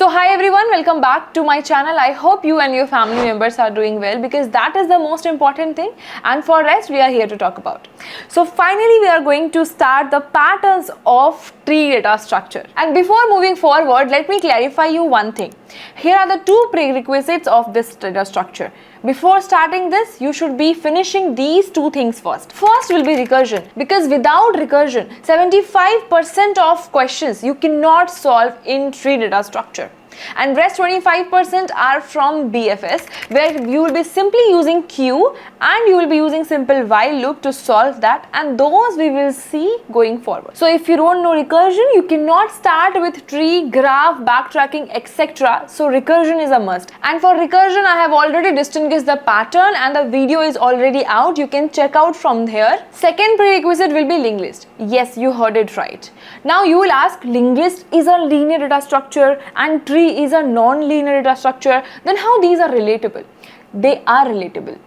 So hi everyone, welcome back to my channel. I hope you and your family members are doing well because that is the most important thing, and for rest we are here to talk about. So finally we are going to start the patterns of tree data structure. And before moving forward, let me clarify you one thing. Here are the two prerequisites of this data structure. Before starting this, you should be finishing these two things first. First will be recursion, because without recursion, 75% of questions you cannot solve in tree data structure. And rest 25% are from BFS, where you will be simply using queue and you will be using simple while loop to solve that, and those we will see going forward. So if you don't know recursion, you cannot start with tree, graph, backtracking, etc. So recursion is a must. And for recursion, I have already distinguished the pattern and the video is already out. You can check out from there. Second prerequisite will be linked list. Yes, you heard it right. Now you will ask, linked list is a linear data structure and tree is a non-linear data structure, then how these are relatable? They are relatable.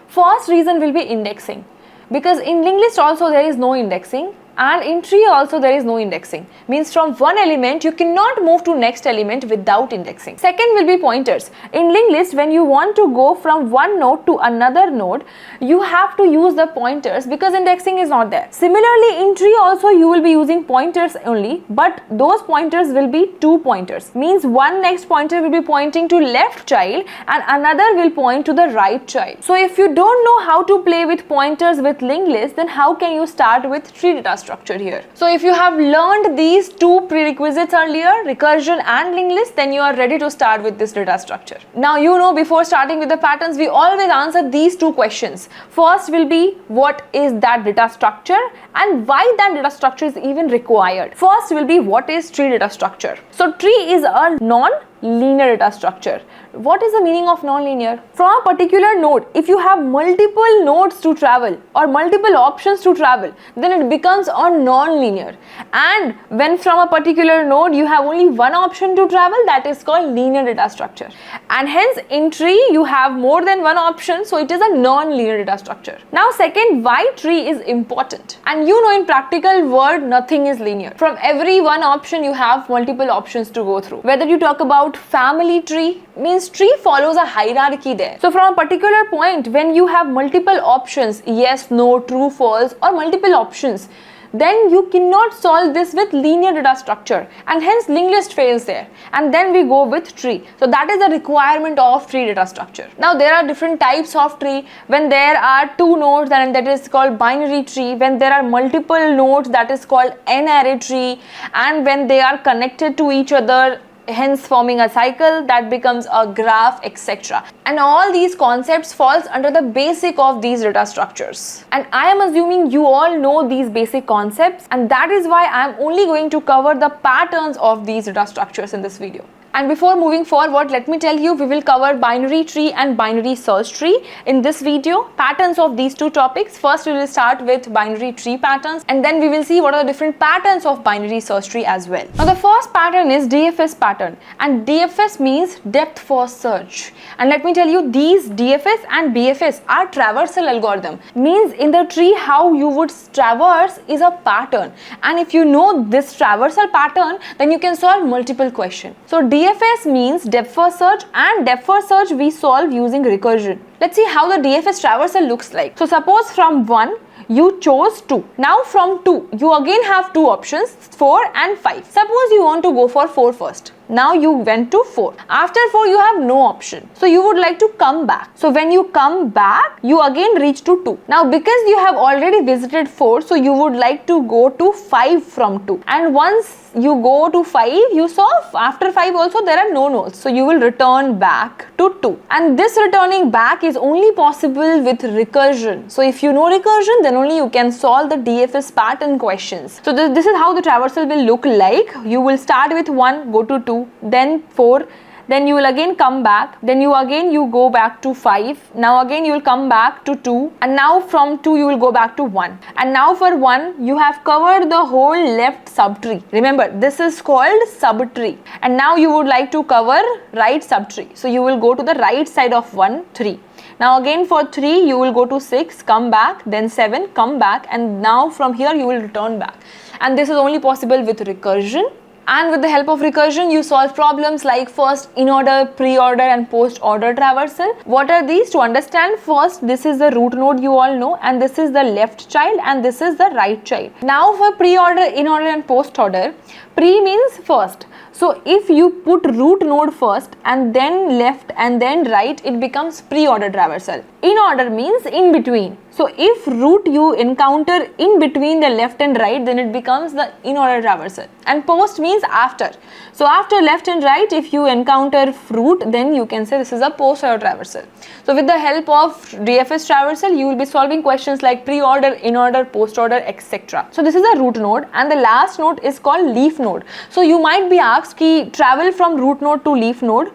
First reason will be indexing, because in linked list also there is no indexing, and in tree also there is no indexing. Means from one element you cannot move to next element without indexing. Second will be pointers. In linked list, when you want to go from one node to another node, you have to use the pointers because indexing is not there. Similarly, in tree also you will be using pointers only, but those pointers will be two pointers. Means one next pointer will be pointing to left child and another will point to the right child. So if you don't know how to play with pointers with linked list, then how can you start with tree data structure here? So if you have learned these two prerequisites earlier, recursion and linked list, then you are ready to start with this data structure. Now you know, before starting with the patterns, we always answer these two questions. First will be, what is that data structure and why that data structure is even required. First will be, what is tree data structure? So tree is a non-linear data structure. What is the meaning of non-linear? From a particular node, if you have multiple nodes to travel or multiple options to travel, then it becomes a non-linear. And when from a particular node you have only one option to travel, that is called linear data structure. And hence in tree you have more than one option, so it is a non-linear data structure. Now second, why tree is important? And you know, in practical world nothing is linear. From every one option you have multiple options to go through. Whether you talk about family tree, means tree follows a hierarchy there. So from a particular point, when you have multiple options, yes, no, true, false, or multiple options, then you cannot solve this with linear data structure, and hence linked list fails there. And then we go with tree. So that is the requirement of tree data structure. Now there are different types of tree. When there are two nodes, then that is called binary tree. When there are multiple nodes, that is called n-ary tree. And when they are connected to each other, hence forming a cycle, that becomes a graph, etc. And all these concepts falls under the basic of these data structures. And I am assuming you all know these basic concepts, and that is why I am only going to cover the patterns of these data structures in this video. And before moving forward, let me tell you, we will cover binary tree and binary search tree in this video. Patterns of these two topics. First, we will start with binary tree patterns, and then we will see what are the different patterns of binary search tree as well. Now, the first pattern is DFS pattern, and DFS means depth first search. And let me tell you, these DFS and BFS are traversal algorithm. Means in the tree, how you would traverse is a pattern. And if you know this traversal pattern, then you can solve multiple questions. So DFS means depth first search, and depth first search we solve using recursion. Let's see how the DFS traversal looks like. So suppose from 1 you chose 2. Now from 2 you again have two options, 4 and 5. Suppose you want to go for 4 first. Now you went to 4. After 4 you have no option. So you would like to come back. So when you come back, you again reach to 2. Now because you have already visited 4, so you would like to go to 5 from 2. And once you go to 5, you saw after 5 also there are no nodes. So you will return back to 2. And this returning back is only possible with recursion. So if you know recursion, then only you can solve the DFS pattern questions. So this is how the traversal will look like. You will start with 1, go to 2, then 4, then you will again come back, then you go back to 5, now again you will come back to 2, and now from 2 you will go back to 1. And now for 1 you have covered the whole left subtree. Remember, this is called subtree. And now you would like to cover right subtree, so you will go to the right side of 1, 3. Now again for 3 you will go to 6, come back, then 7, come back, and now from here you will return back. And this is only possible with recursion And with the help of recursion, you solve problems like first in-order, pre-order and post-order traversal. What are these? To understand, first this is the root node, you all know, and this is the left child and this is the right child. Now for pre-order, in-order and post-order, pre means first. So if you put root node first and then left and then right, it becomes pre-order traversal. In order means in between. So if root you encounter in between the left and right, then it becomes the in-order traversal. And post means after. So after left and right, if you encounter root, then you can say this is a post-order traversal. So with the help of DFS traversal, you will be solving questions like pre-order, in-order, post-order, etc. So this is a root node, and the last node is called leaf node. So you might be asked ki travel from root node to leaf node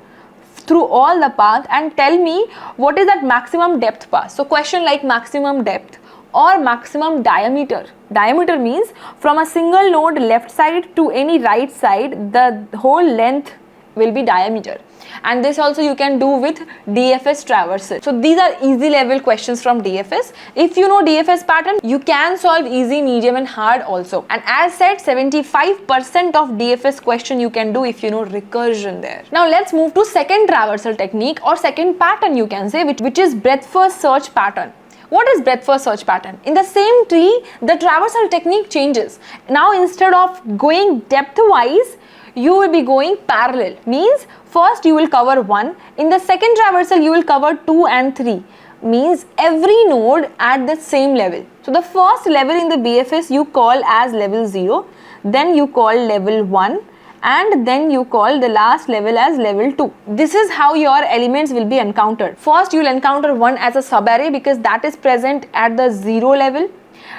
through all the path and tell me what is that maximum depth pass. So question like maximum depth or maximum diameter. Diameter means from a single node left side to any right side, the whole length will be diameter. And this also you can do with DFS traversal. So these are easy level questions from DFS. If you know DFS pattern, you can solve easy, medium and hard also. And as said, 75% of DFS question you can do if you know recursion there. Now let's move to second traversal technique or second pattern you can say, which is breadth first search pattern. What is breadth first search pattern? In the same tree, the traversal technique changes. Now instead of going depth wise, you will be going parallel. Means first you will cover 1. In the second traversal, you will cover 2 and 3. Means every node at the same level. So the first level in the BFS you call as level 0. Then you call level 1. And then you call the last level as level 2. This is how your elements will be encountered. First you will encounter 1 as a subarray because that is present at the 0 level.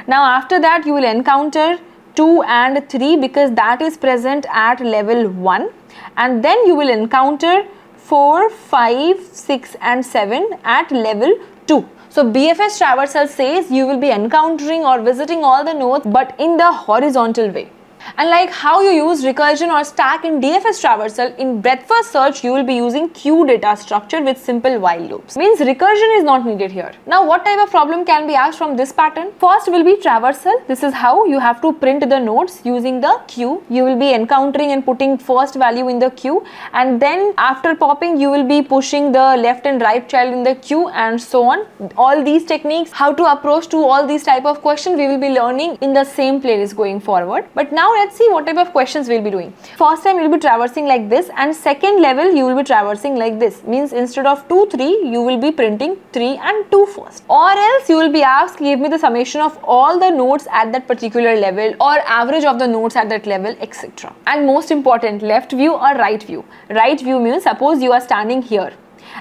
Now after that you will encounter 2 and 3 because that is present at level 1, and then you will encounter 4, 5, 6 and 7 at level 2. So BFS traversal says you will be encountering or visiting all the nodes but in the horizontal way. And like how you use recursion or stack in DFS traversal, in breadth first search you will be using queue data structure with simple while loops. Means recursion is not needed here. Now what type of problem can be asked from this pattern? First will be traversal. This is how you have to print the nodes using the queue. You will be encountering and putting first value in the queue, and then after popping you will be pushing the left and right child in the queue and so on. All these techniques, how to approach to all these type of questions, we will be learning in the same playlist going forward. But now let's see what type of questions we'll be doing. First time you will be traversing like this, and second level you will be traversing like this. Means instead of 2, 3, you will be printing 3 and 2 first. Or else you will be asked, give me the summation of all the nodes at that particular level or average of the nodes at that level, etc. And most important, left view or right view. Right view means suppose you are standing here.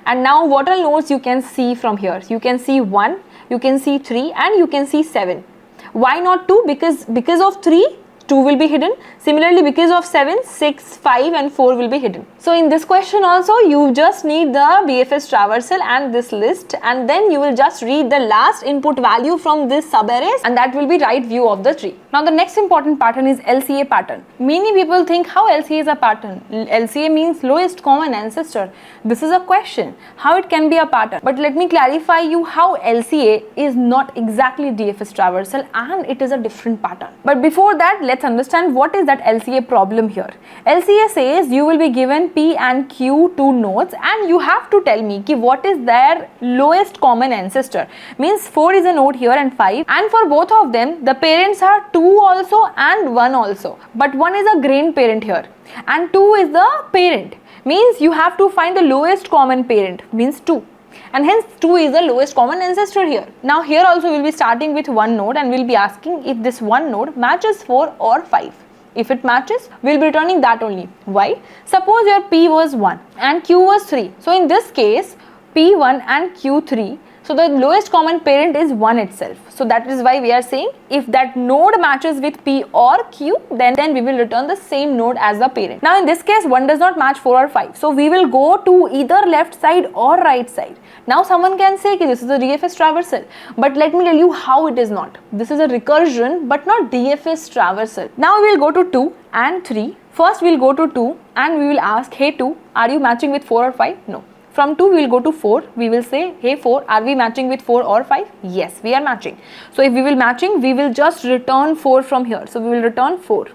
And now what all nodes you can see from here? You can see 1, you can see 3 and you can see 7. Why not 2? Because of 3, 2 will be hidden. Similarly, because of 7, 6, 5 and 4 will be hidden. So in this question also, you just need the BFS traversal and this list, and then you will just read the last input value from this subarrays, and that will be right view of the tree. Now the next important pattern is LCA pattern. Many people think how LCA is a pattern. LCA means lowest common ancestor. This is a question, how it can be a pattern. But let me clarify you how LCA is not exactly DFS traversal and it is a different pattern. But before that, let's understand what is that LCA problem here. LCA says you will be given P and Q two nodes and you have to tell me ki what is their lowest common ancestor. Means 4 is a node here and 5, and for both of them the parents are 2 also and 1 also. But 1 is a grandparent here and 2 is the parent. Means you have to find the lowest common parent, means 2. And hence 2 is the lowest common ancestor here. Now here also we will be starting with one node and we will be asking if this one node matches 4 or 5. If it matches, we will be returning that only. Why? Suppose your P was 1 and Q was 3. So in this case, P1 and Q3, so the lowest common parent is 1 itself. So that is why we are saying if that node matches with P or Q, then we will return the same node as the parent. Now in this case, 1 does not match 4 or 5. So we will go to either left side or right side. Now someone can say that this is a DFS traversal, but let me tell you how it is not. This is a recursion but not DFS traversal. Now we will go to 2 and 3. First we will go to 2 and we will ask, hey 2, are you matching with 4 or 5? No. From 2 we will go to 4, we will say, hey 4, are we matching with 4 or 5? Yes, we are matching. So if we will matching, we will just return 4 from here. So we will return 4.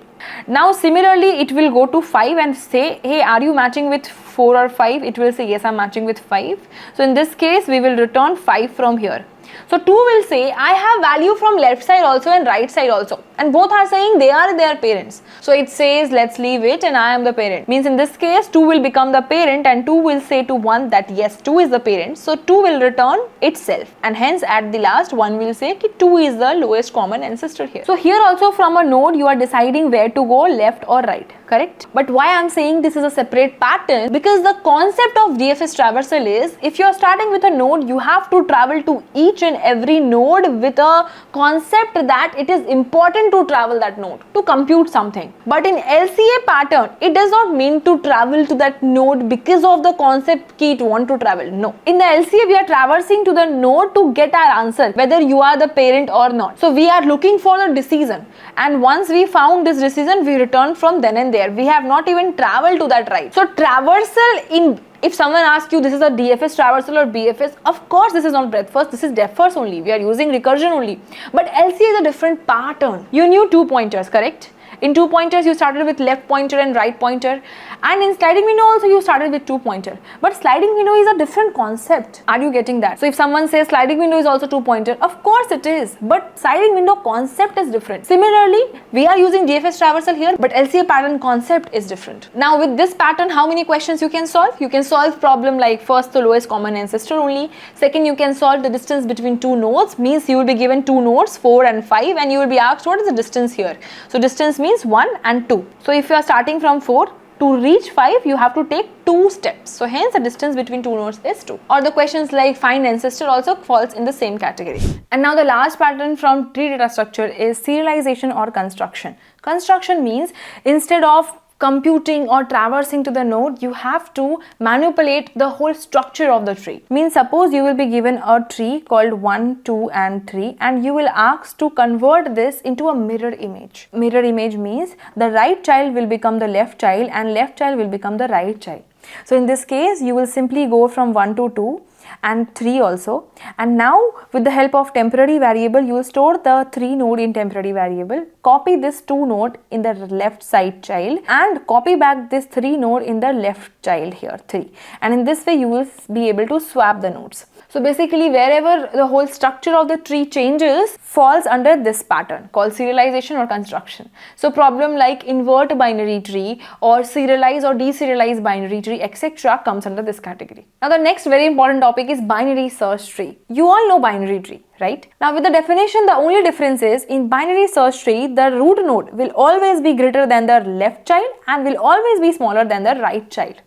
Now similarly it will go to 5 and say, hey, are you matching with 4 or 5? It will say yes, I'm matching with 5. So in this case we will return 5 from here. So 2 will say I have value from left side also and right side also, and both are saying they are their parents. So it says let's leave it and I am the parent. Means in this case 2 will become the parent and 2 will say to 1 that yes, 2 is the parent. So 2 will return itself, and hence at the last 1 will say ki 2 is the lowest common ancestor here. So here also from a node you are deciding where to go, left or right, correct? But why I am saying this is a separate pattern, because the concept of DFS traversal is if you are starting with a node, you have to travel to each and every node with a concept that it is important to travel that node to compute something. But in LCA pattern, it does not mean to travel to that node because of the concept key it want to travel. No. In the LCA, we are traversing to the node to get our answer, whether you are the parent or not. So we are looking for the decision, and once we found this decision, we return from then and there. We have not even traveled to that right. So traversal, if someone asks you this is a DFS traversal or BFS, of course this is not breadth first, this is depth first only. We are using recursion only. But LCA is a different pattern. You knew 2 pointers, correct? In 2 pointers you started with left pointer and right pointer, and in sliding window also you started with 2 pointer. But sliding window is a different concept. Are you getting that? So if someone says sliding window is also 2 pointer, of course it is, but sliding window concept is different. Similarly, we are using DFS traversal here, but LCA pattern concept is different. Now with this pattern, how many questions you can solve? You can solve problem like first the lowest common ancestor only. Second, you can solve the distance between 2 nodes, means you will be given 2 nodes 4 and 5, and you will be asked what is the distance here. So distance means 1 and 2. So if you are starting from 4 to reach 5, you have to take 2 steps. So hence the distance between 2 nodes is 2. Or the questions like find ancestor also falls in the same category. And now the last pattern from tree data structure is serialization or construction. Construction means instead of computing or traversing to the node, you have to manipulate the whole structure of the tree. Means suppose you will be given a tree called 1, 2 and 3, and you will ask to convert this into a mirror image. Mirror image means the right child will become the left child and left child will become the right child. So in this case you will simply go from 1 to 2 and 3 also, and now with the help of temporary variable you will store the 3 node in temporary variable, copy this 2 node in the left side child and copy back this 3 node in the left child here 3, and in this way you will be able to swap the nodes. So basically wherever the whole structure of the tree changes falls under this pattern called serialization or construction. So problem like invert binary tree or serialize or deserialize binary tree etc. comes under this category. Now the next very important topic is binary search tree. You all know binary tree, right? Now with the definition, the only difference is in binary search tree the root node will always be greater than the left child and will always be smaller than the right child,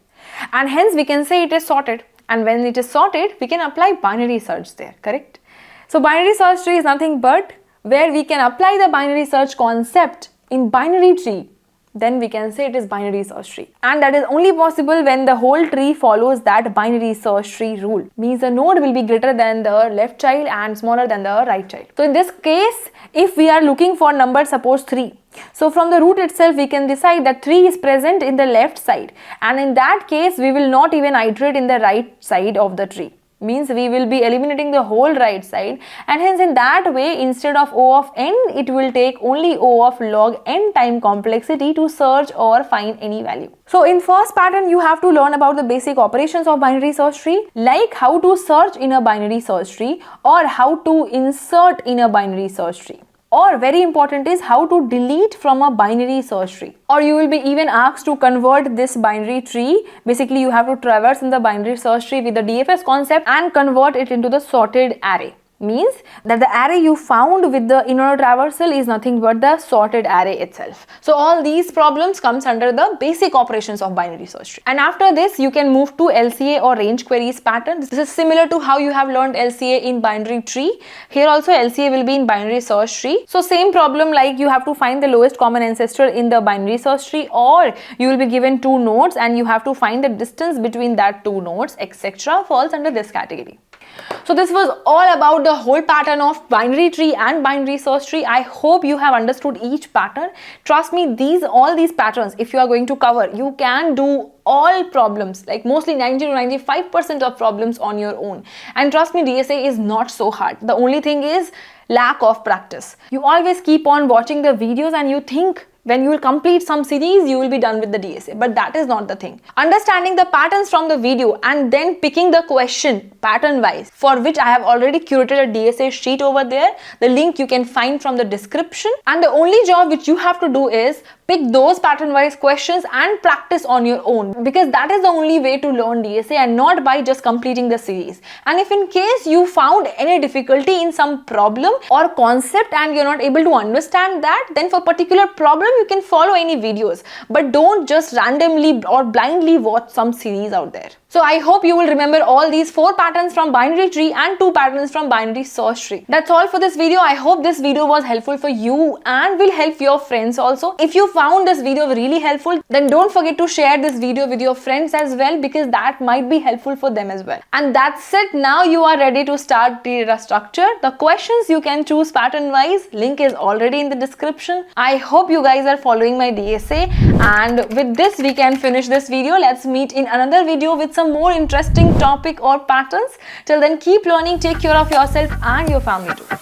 and hence we can say it is sorted. And when it is sorted, we can apply binary search there, correct? So binary search tree is nothing but where we can apply the binary search concept in binary tree, then we can say it is binary search tree. And that is only possible when the whole tree follows that binary search tree rule. Means the node will be greater than the left child and smaller than the right child. So in this case, if we are looking for number suppose 3, so from the root itself we can decide that 3 is present in the left side, and in that case we will not even iterate in the right side of the tree. Means we will be eliminating the whole right side, and hence in that way instead of O of n it will take only O of log n time complexity to search or find any value. So in first pattern you have to learn about the basic operations of binary search tree, like how to search in a binary search tree or how to insert in a binary search tree. Or very important is how to delete from a binary search tree. Or you will be even asked to convert this binary tree. Basically you have to traverse in the binary search tree with the DFS concept and convert it into the sorted array. Means that the array you found with the in-order traversal is nothing but the sorted array itself. So all these problems comes under the basic operations of binary search tree. And after this you can move to LCA or range queries pattern. This is similar to how you have learned LCA in binary tree. Here also LCA will be in binary search tree. So same problem, like you have to find the lowest common ancestor in the binary search tree, or you will be given 2 nodes and you have to find the distance between that 2 nodes etc. falls under this category. So this was all about the whole pattern of binary tree and binary search tree. I hope you have understood each pattern. Trust me, all these patterns, if you are going to cover, you can do all problems, like mostly 90 to 95% of problems on your own. And trust me, DSA is not so hard. The only thing is lack of practice. You always keep on watching the videos and you think when you will complete some series, you will be done with the DSA. But that is not the thing. Understanding the patterns from the video and then picking the question pattern wise, for which I have already curated a DSA sheet over there. The link you can find from the description. And the only job which you have to do is pick those pattern wise questions and practice on your own, because that is the only way to learn DSA, and not by just completing the series. And if in case you found any difficulty in some problem or concept and you're not able to understand that, then for particular problem you can follow any videos, but don't just randomly or blindly watch some series out there. So I hope you will remember all these 4 patterns from binary tree and 2 patterns from binary search tree. That's all for this video. I hope this video was helpful for you and will help your friends also. If you found this video really helpful, then don't forget to share this video with your friends as well, because that might be helpful for them as well. And that's it. Now you are ready to start the data structure. The questions you can choose pattern wise. Link is already in the description. I hope you guys are following my DSA, and with this we can finish this video. Let's meet in another video with some more interesting topic or patterns. Till then, keep learning, take care of yourself and your family too.